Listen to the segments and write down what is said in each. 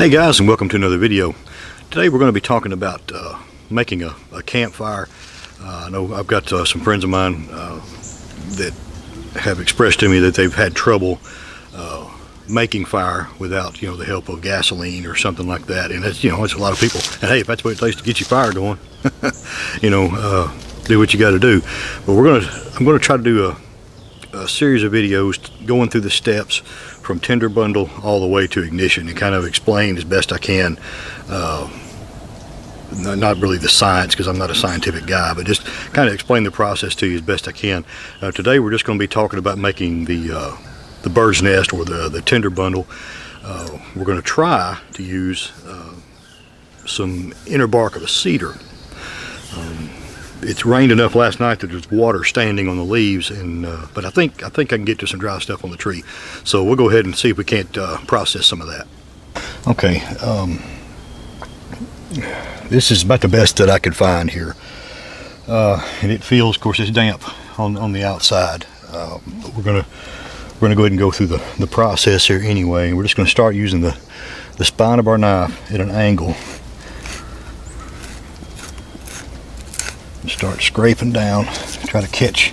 Hey guys, and welcome to another video. Today we're going to be talking about making a campfire. I know I've got some friends of mine that have expressed to me that they've had trouble making fire without the help of gasoline or something like that, and that's it's a lot of people. And hey, if that's what it takes to get your fire going, do what you got to do. But I'm going to try to do a series of videos going through the steps from tinder bundle all the way to ignition and kind of explain as best I can, not really the science because I'm not a scientific guy, but just kind of explain the process to you as best I can. Today we're just going to be talking about making the bird's nest or the tinder bundle. We're going to try to use some inner bark of a cedar. It's rained enough last night that there's water standing on the leaves, and but I think I can get to some dry stuff on the tree. So we'll go ahead and see if we can't process some of that. Okay, this is about the best that I could find here, and it feels, of course, it's damp on the outside. But we're gonna go ahead and go through the process here anyway. We're just going to start using the spine of our knife at an angle. Start scraping down, try to catch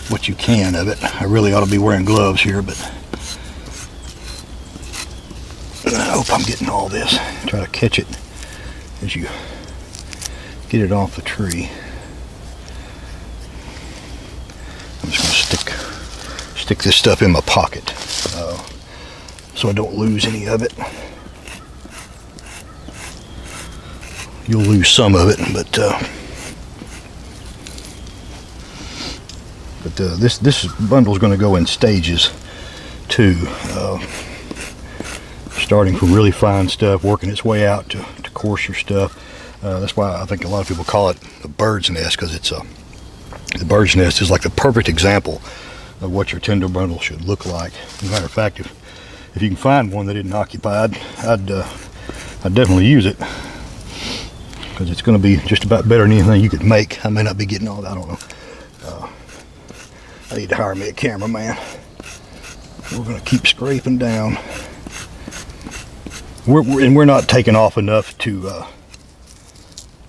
what you can of it. I really ought to be wearing gloves here, but I hope I'm getting all this. Try to catch it as you get it off the tree. I'm just going to stick this stuff in my pocket so I don't lose any of it. You'll lose some of it, but this bundle is going to go in stages too, starting from really fine stuff, working its way out to coarser stuff. That's why I think a lot of people call it a bird's nest, because it's the bird's nest is like the perfect example of what your tinder bundle should look like. As a matter of fact, if you can find one that isn't occupied, I'd definitely use it, because it's going to be just about better than anything you could make. I may not be getting all that, I don't know. I need to hire me a cameraman. We're going to keep scraping down. We're not taking off enough to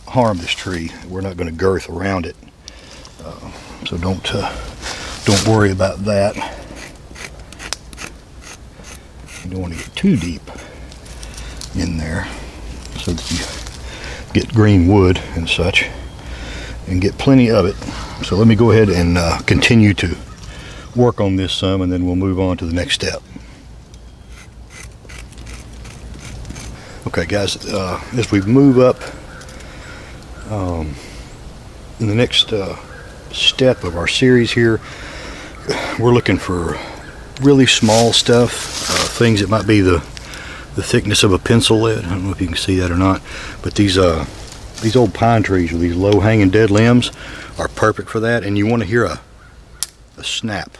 harm this tree. We're not going to girth around it, so don't worry about that. You don't want to get too deep in there so that you get green wood and such, and get plenty of it. So let me go ahead and continue to work on this some, and then we'll move on to the next step. Okay guys, as we move up in the next step of our series here, we're looking for really small stuff, things that might be the thickness of a pencil lead. I don't know if you can see that or not, but these old pine trees with these low hanging dead limbs are perfect for that, and you want to hear a snap.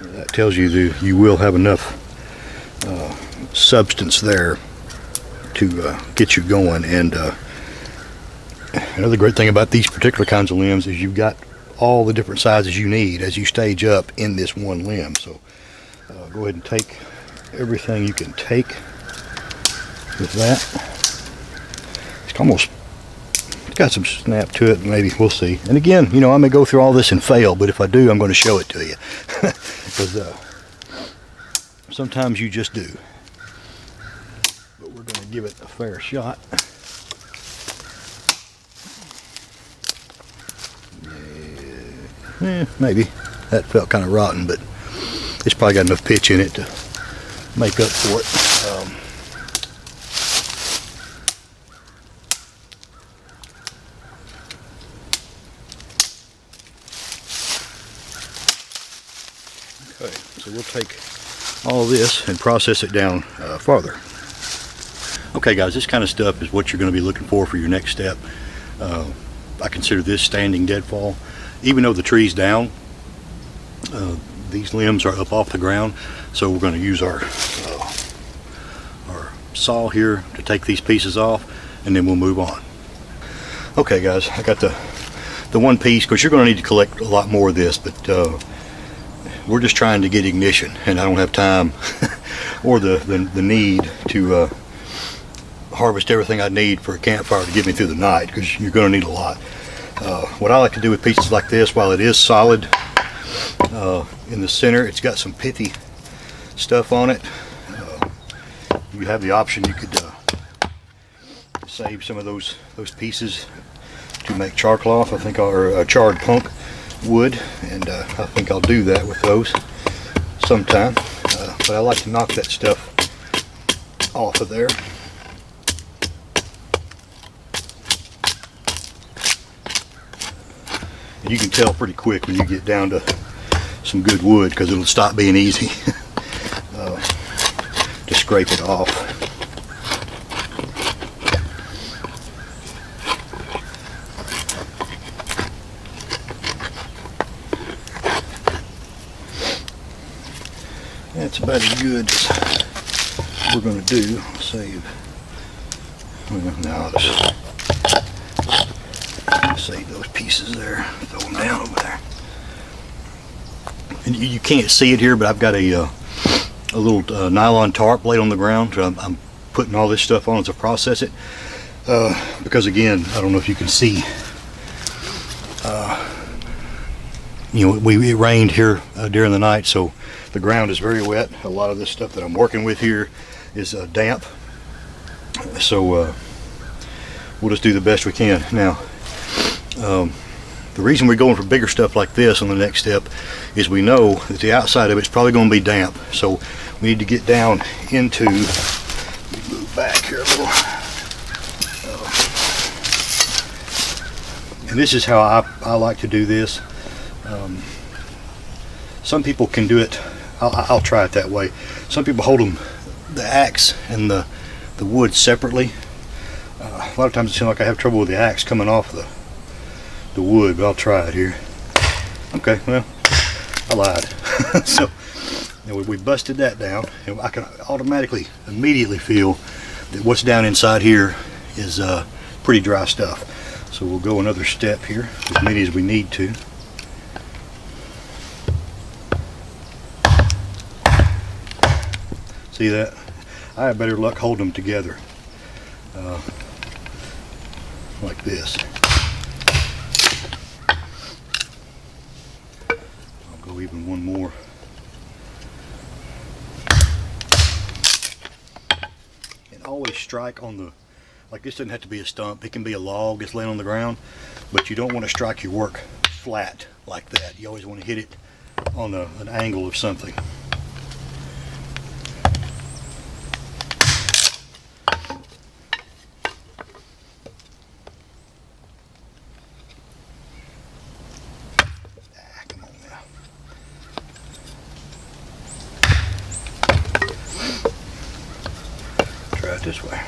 That tells you you will have enough substance there to get you going. And another great thing about these particular kinds of limbs is you've got all the different sizes you need as you stage up in this one limb. So go ahead and take everything you can take with that. It's got some snap to it, maybe, we'll see. And again, I may go through all this and fail, but if I do, I'm going to show it to you, because sometimes you just do. But we're going to give it a fair shot. Maybe that felt kind of rotten, but it's probably got enough pitch in it to make up for it. Okay, so we'll take all this and process it down farther. Okay guys, this kind of stuff is what you're going to be looking for your next step. I consider this standing deadfall. Even though the tree's down, these limbs are up off the ground, so we're going to use our saw here to take these pieces off, and then we'll move on. Okay guys, I got the one piece, because you're going to need to collect a lot more of this, but we're just trying to get ignition, and I don't have time or the need to harvest everything I need for a campfire to get me through the night, because you're going to need a lot. What I like to do with pieces like this, while it is solid in the center, it's got some pithy stuff on it. You have the option, you could save some of those pieces to make char cloth, I think, or charred punk wood, and I think I'll do that with those sometime. But I like to knock that stuff off of there. And you can tell pretty quick when you get down to some good wood, because it'll stop being easy to scrape it off. That's about as good as we're going to do. Save. Well, now just save those pieces there. Throw them down over there. And you can't see it here, but I've got a little nylon tarp laid on the ground. I'm putting all this stuff on as I process it, because again, I don't know if you can see. You know, it rained here during the night, so the ground is very wet. A lot of this stuff that I'm working with here is damp, so we'll just do the best we can. Now, the reason we're going for bigger stuff like this on the next step is we know that the outside of it's probably going to be damp, so we need to get down into, move back here a little, and this is how I like to do this. Some people can do it, I'll try it that way. Some people hold the axe and the wood separately. A lot of times it seems like I have trouble with the axe coming off the wood, but I'll try it here. Okay, well, I lied. So we busted that down, and I can automatically, immediately feel that what's down inside here is pretty dry stuff. So we'll go another step here, as many as we need to. See that? I have better luck holding them together like this. I'll go even one more. And always strike on the, like this doesn't have to be a stump, it can be a log that's laying on the ground, but you don't want to strike your work flat like that. You always want to hit it on an angle of something. This way.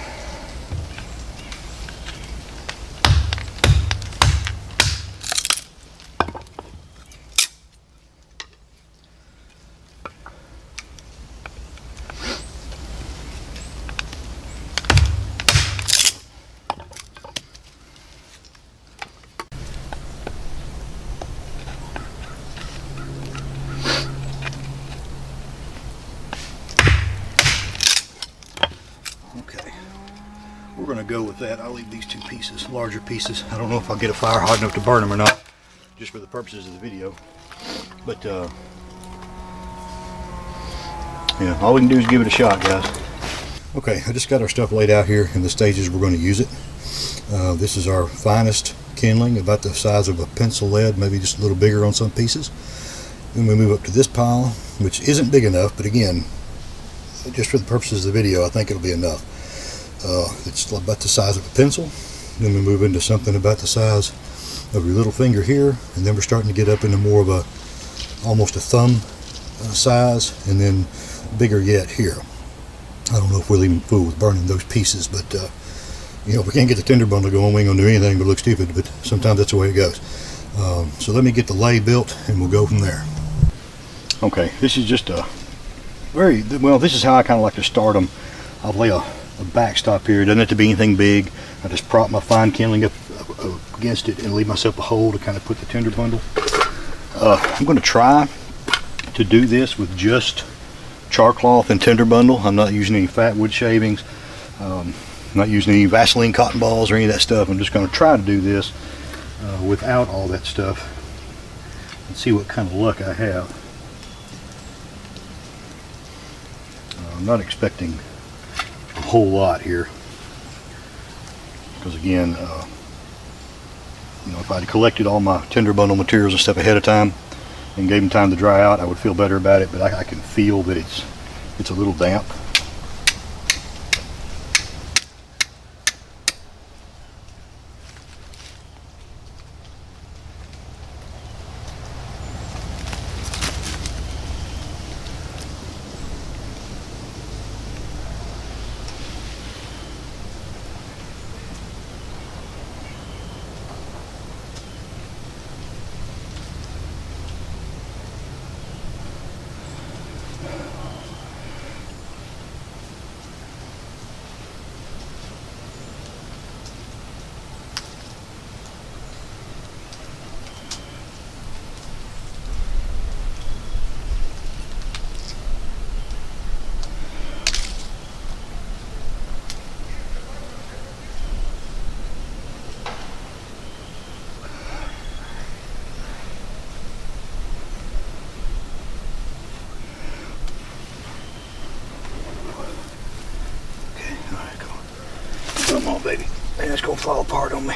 We're going to go with that. I'll leave these two pieces, larger pieces. I don't know if I'll get a fire hot enough to burn them or not, just for the purposes of the video. But yeah, all we can do is give it a shot, guys. Okay, I just got our stuff laid out here in the stages we're going to use it. This is our finest kindling, about the size of a pencil lead, maybe just a little bigger on some pieces. Then we move up to this pile, which isn't big enough, but again, just for the purposes of the video, I think it'll be enough. It's about the size of a pencil. Then we move into something about the size of your little finger here, and then we're starting to get up into more of a almost a thumb size, and then bigger yet here. I don't know if we'll even fool with burning those pieces, but you know, if we can't get the tinder bundle going, we ain't gonna do anything but look stupid, but sometimes that's the way it goes. So let me get the lay built and we'll go from there. Okay, this is just a very, well, this is how I kind of like to start them. I'll lay a backstop here. It doesn't have to be anything big. I just prop my fine kindling up against it and leave myself a hole to kind of put the tinder bundle. I'm going to try to do this with just char cloth and tinder bundle. I'm not using any fat wood shavings. I'm not using any Vaseline cotton balls or any of that stuff. I'm just going to try to do this without all that stuff and see what kind of luck I have. I'm not expecting a whole lot here, because again, you know, if I'd collected all my tinder bundle materials and stuff ahead of time and gave them time to dry out, I would feel better about it. But I can feel that it's a little damp. Come on, baby. Man, it's gonna fall apart on me.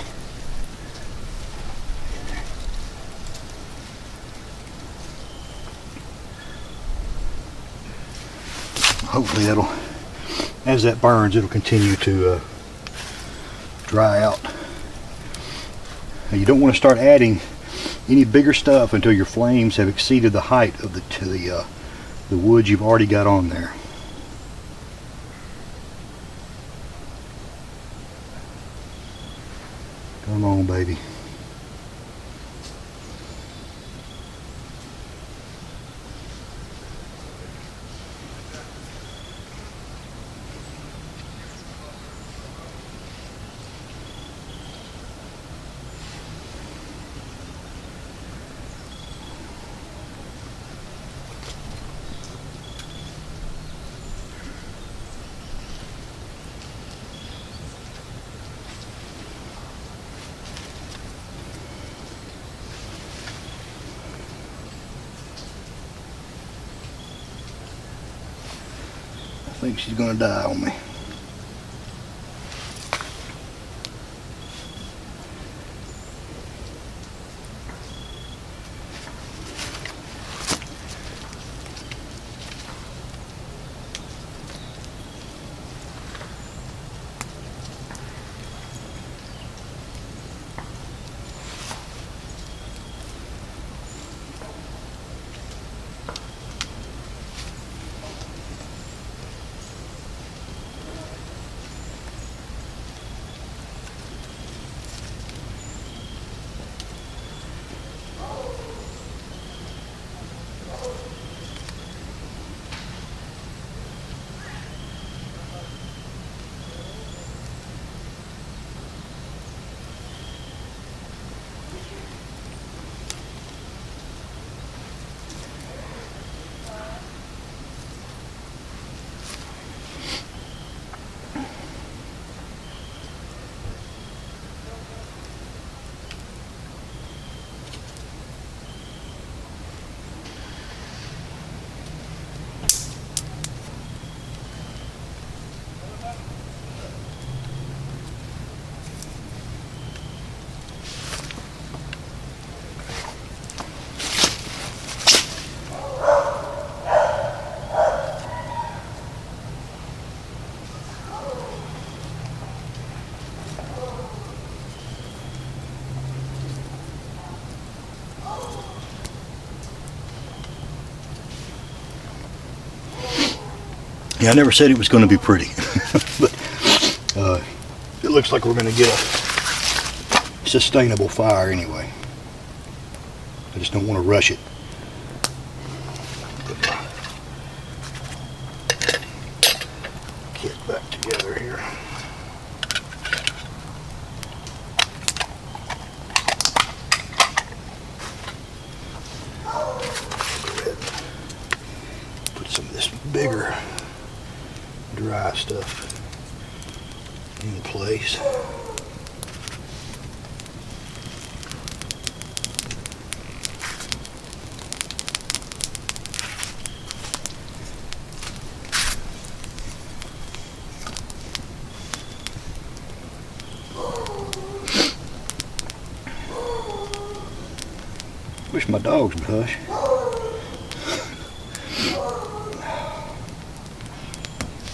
Hopefully that'll, as that burns, it'll continue to dry out. Now, you don't want to start adding any bigger stuff until your flames have exceeded the height of the wood you've already got on there. Come on, baby. I think she's gonna die on me. Yeah, I never said it was going to be pretty, but it looks like we're going to get a sustainable fire anyway. I just don't want to rush it. Put my kit back together here. Put some of this bigger dry stuff in place. Wish my dogs would hush.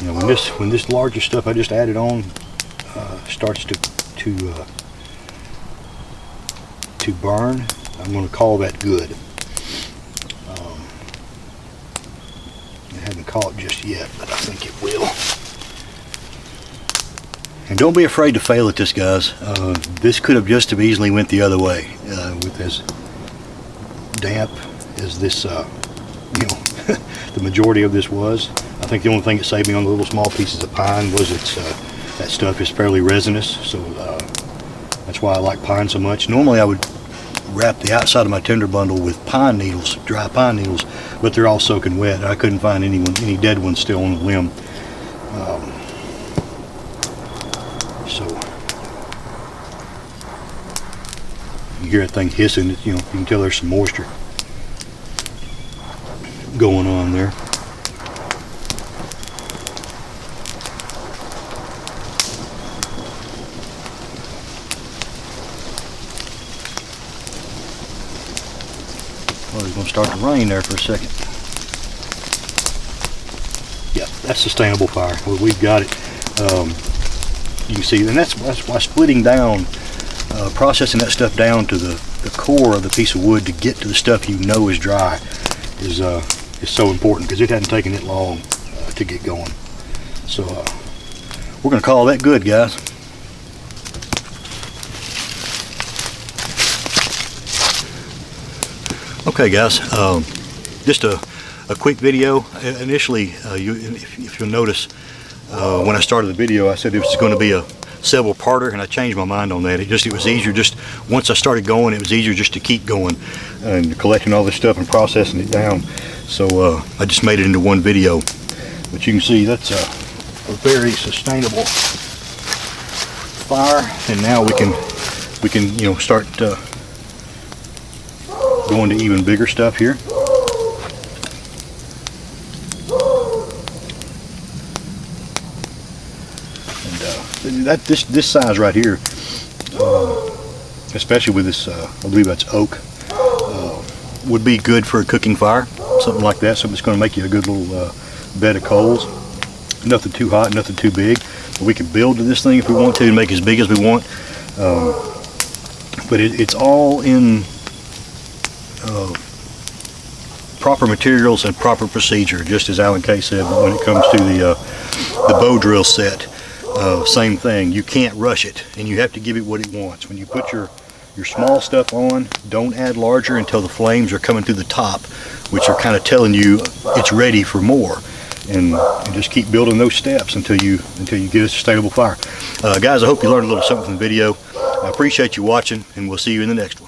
You know, when this larger stuff I just added on starts to burn, I'm going to call that good. I haven't caught just yet, but I think it will. And don't be afraid to fail at this, guys. This could have just as easily went the other way with as damp as this, you know, the majority of this was. I think the only thing that saved me on the little small pieces of pine was it's that stuff is fairly resinous, so that's why I like pine so much. Normally I would wrap the outside of my tinder bundle with pine needles, dry pine needles, but they're all soaking wet. I couldn't find any dead ones still on the limb. So you hear that thing hissing, you know, you can tell there's some moisture going on there. Oh, it's going to start to rain there for a second. Yeah, that's sustainable fire. Well, we've got it. You can see, and that's why splitting down, processing that stuff down to the core of the piece of wood to get to the stuff you know is dry is so important, because it hadn't taken it long to get going. So we're going to call that good, guys. Okay, guys, just a quick video. Initially, if you'll notice, when I started the video, I said it was going to be a several parter, and I changed my mind on that. It was easier, just once I started going, it was easier just to keep going and collecting all this stuff and processing it down. So I just made it into one video. But you can see that's a very sustainable fire, and now we can you know, start going to even bigger stuff here. And this size right here, especially with this, I believe that's oak, would be good for a cooking fire, something like that. Something that's going to make you a good little bed of coals. Nothing too hot, nothing too big. But we can build to this thing if we want to and make as big as we want. But it's all in proper materials and proper procedure, just as Alan Kay said when it comes to the bow drill set. Same thing, you can't rush it, and you have to give it what it wants. When you put your small stuff on, don't add larger until the flames are coming through the top, which are kind of telling you it's ready for more. And just keep building those steps until you get a sustainable fire. Guys, I hope you learned a little something from the video. I appreciate you watching, and we'll see you in the next one.